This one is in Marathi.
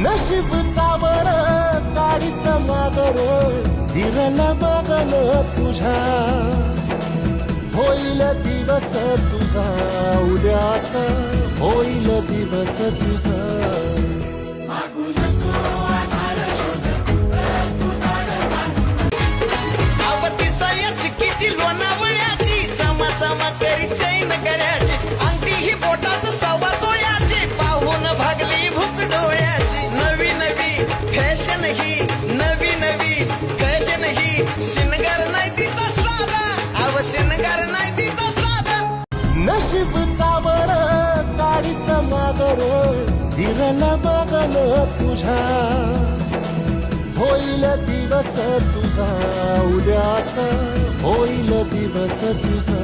नशीब चावळ काढीत मागर दिरला मागन तुझ्या होईल दिवस तुझा उद्याचा होईल दिवस तुझा किती लोणावळ्याची चमाचमा करी चैन गळ्याची अंगठी ही बोटात सव्वा तोळ्याची पाहून भागली भूक डोळ्याची नवी नवी फॅशन ही नवी नवी फॅशन ही शिनगार नाही तिचा साधा अव शिनगार नाही तिचा साधा नशीब चावळ काढीत मागर दिरला मागन तुझ्या होईल दिवस तुझा उद्याचा होईल दिवस तुझा